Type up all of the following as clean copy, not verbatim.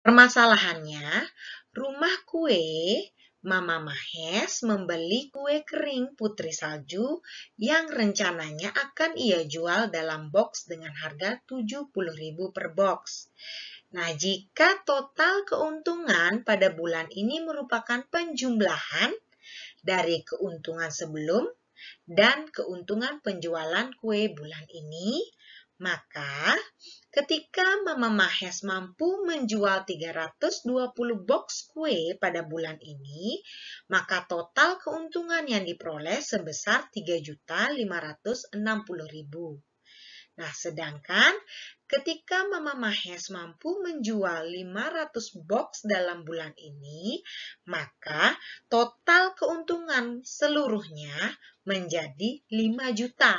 Permasalahannya, rumah kue Mama Mahes membeli kue kering Putri Salju yang rencananya akan ia jual dalam box dengan harga 70.000 per box. Nah, jika total keuntungan pada bulan ini merupakan penjumlahan dari keuntungan sebelum dan keuntungan penjualan kue bulan ini, maka ketika Mama Mahes mampu menjual 320 box kue pada bulan ini, maka total keuntungan yang diperoleh sebesar 3.560.000. Nah, sedangkan ketika Mama Mahes mampu menjual 500 box dalam bulan ini, maka total keuntungan seluruhnya menjadi 5 juta.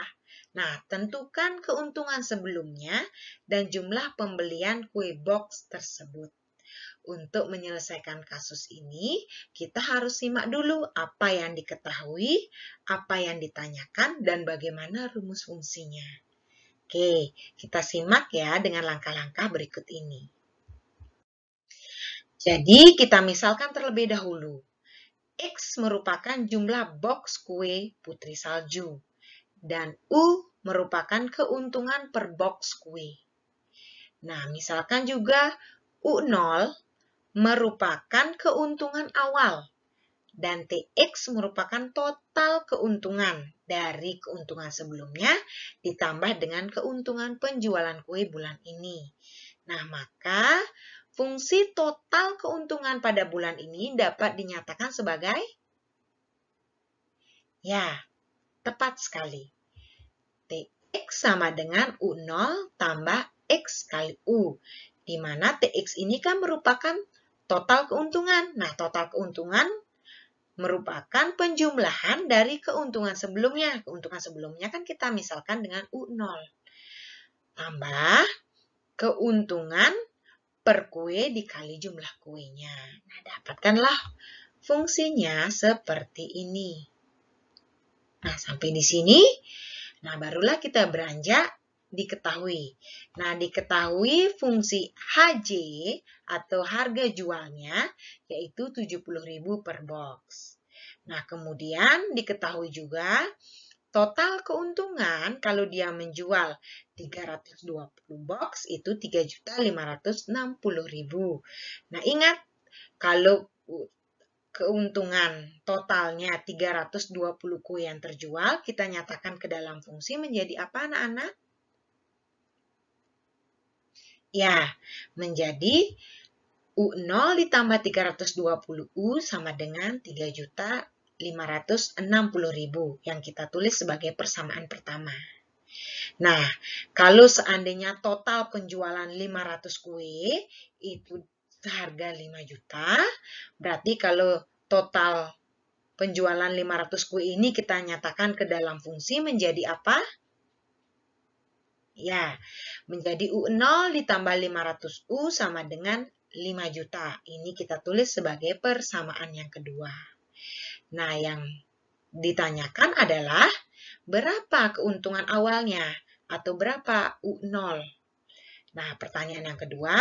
Nah, tentukan keuntungan sebelumnya dan jumlah pembelian kue box tersebut. Untuk menyelesaikan kasus ini, kita harus simak dulu apa yang diketahui, apa yang ditanyakan, dan bagaimana rumus fungsinya. Oke, kita simak ya dengan langkah-langkah berikut ini. Jadi, kita misalkan terlebih dahulu. X merupakan jumlah box kue Putri Salju. Dan U merupakan keuntungan per box kue. Nah, misalkan juga U0 merupakan keuntungan awal. Dan TX merupakan total keuntungan dari keuntungan sebelumnya ditambah dengan keuntungan penjualan kue bulan ini. Nah, maka fungsi total keuntungan pada bulan ini dapat dinyatakan sebagai, ya, tepat sekali. TX sama dengan U0 tambah X kali U, di mana TX ini kan merupakan total keuntungan. Nah, total keuntungan merupakan penjumlahan dari keuntungan sebelumnya. Keuntungan sebelumnya kan kita misalkan dengan U0. Tambah keuntungan per kue dikali jumlah kuenya. Nah, dapatkanlah fungsinya seperti ini. Nah, sampai di sini, nah barulah kita beranjak diketahui. Nah, diketahui fungsi HJ atau harga jualnya yaitu 70.000 per box. Nah, kemudian diketahui juga total keuntungan kalau dia menjual 320 box itu 3.560.000. Nah, ingat kalau keuntungan totalnya 320 kue yang terjual, kita nyatakan ke dalam fungsi menjadi apa anak-anak? Ya, menjadi U0 ditambah 320U sama dengan 3.560.000 yang kita tulis sebagai persamaan pertama. Nah, kalau seandainya total penjualan 500 kue itu seharga 5 juta, berarti kalau total penjualan 500 kue ini kita nyatakan ke dalam fungsi menjadi apa? Ya, menjadi U0 ditambah 500U sama dengan 5 juta. Ini kita tulis sebagai persamaan yang kedua. Nah, yang ditanyakan adalah berapa keuntungan awalnya atau berapa U0. Nah, pertanyaan yang kedua,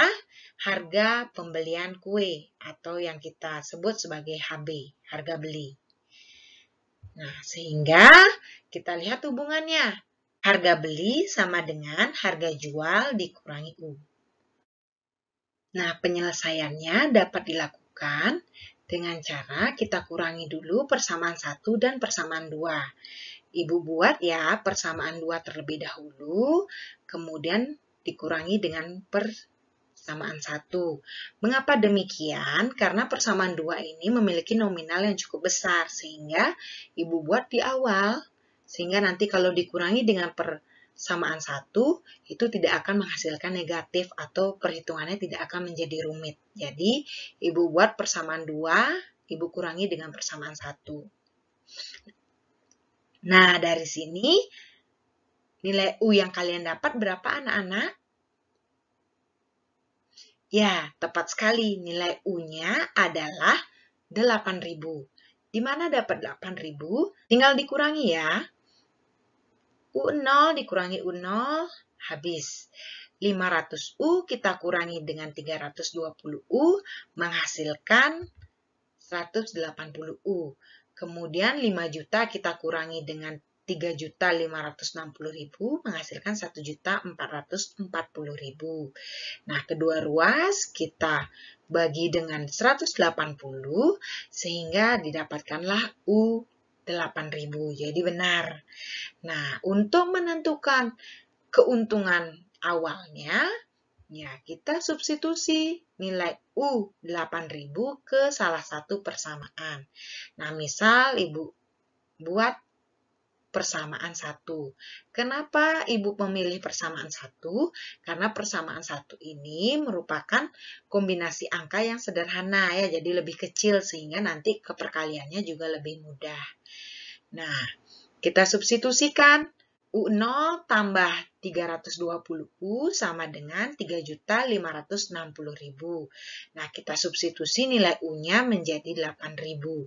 harga pembelian kue atau yang kita sebut sebagai HB, harga beli. Nah, sehingga kita lihat hubungannya. Harga beli sama dengan harga jual dikurangi U. Nah, penyelesaiannya dapat dilakukan dengan cara kita kurangi dulu persamaan 1 dan persamaan 2. Ibu buat ya persamaan 2 terlebih dahulu, kemudian dikurangi dengan persamaan 1. Mengapa demikian? Karena persamaan 2 ini memiliki nominal yang cukup besar, sehingga Ibu buat di awal. Sehingga nanti kalau dikurangi dengan persamaan 1, itu tidak akan menghasilkan negatif atau perhitungannya tidak akan menjadi rumit. Jadi, Ibu buat persamaan 2, Ibu kurangi dengan persamaan 1. Nah, dari sini nilai U yang kalian dapat berapa anak-anak? Ya, tepat sekali. Nilai U-nya adalah 8.000. Di mana dapat 8.000? Tinggal dikurangi ya. U0 dikurangi U0, habis. 500U kita kurangi dengan 320U menghasilkan 180U. Kemudian 5 juta kita kurangi dengan 3.560.000 menghasilkan 1.440.000. Nah, kedua ruas kita bagi dengan 180 sehingga didapatkanlah U 8.000. Jadi benar. Nah, untuk menentukan keuntungan awalnya, ya kita substitusi nilai U 8.000 ke salah satu persamaan. Nah, misal Ibu buat persamaan 1. Kenapa Ibu memilih persamaan 1? Karena persamaan 1 ini merupakan kombinasi angka yang sederhana ya, jadi lebih kecil sehingga nanti keperkaliannya juga lebih mudah. Nah, kita substitusikan U0 tambah 320U sama dengan 3.560.000. Nah, kita substitusi nilai U-nya menjadi 8.000.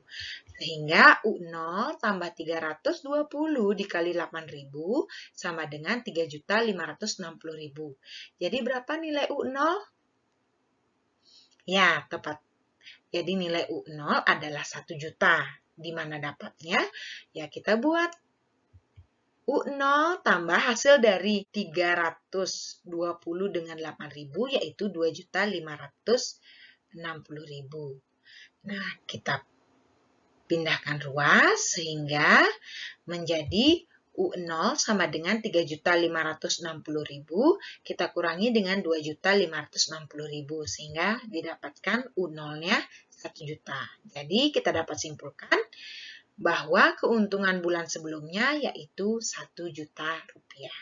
Sehingga U0 tambah 320 dikali 8.000 sama dengan 3.560.000. Jadi berapa nilai U0? Ya, tepat. Jadi nilai U0 adalah 1 juta. Di mana dapatnya? Ya, kita buat U0 tambah hasil dari 320 dengan 8.000 yaitu 2.560.000. Nah, kita pindahkan ruas sehingga menjadi U0 sama dengan 3.560.000, kita kurangi dengan 2.560.000 sehingga didapatkan U0-nya 1 juta. Jadi kita dapat simpulkan bahwa keuntungan bulan sebelumnya yaitu 1 juta rupiah.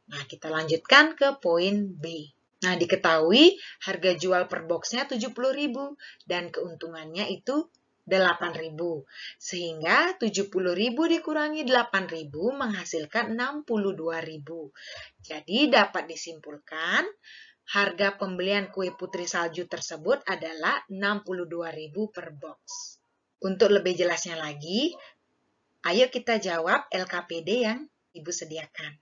Nah, kita lanjutkan ke poin B. Nah, diketahui harga jual per boxnya 70.000 dan keuntungannya itu 8.000. Sehingga 70.000 dikurangi 8.000 menghasilkan 62.000. Jadi dapat disimpulkan harga pembelian kue putri salju tersebut adalah 62.000 per box. Untuk lebih jelasnya lagi, ayo kita jawab LKPD yang Ibu sediakan.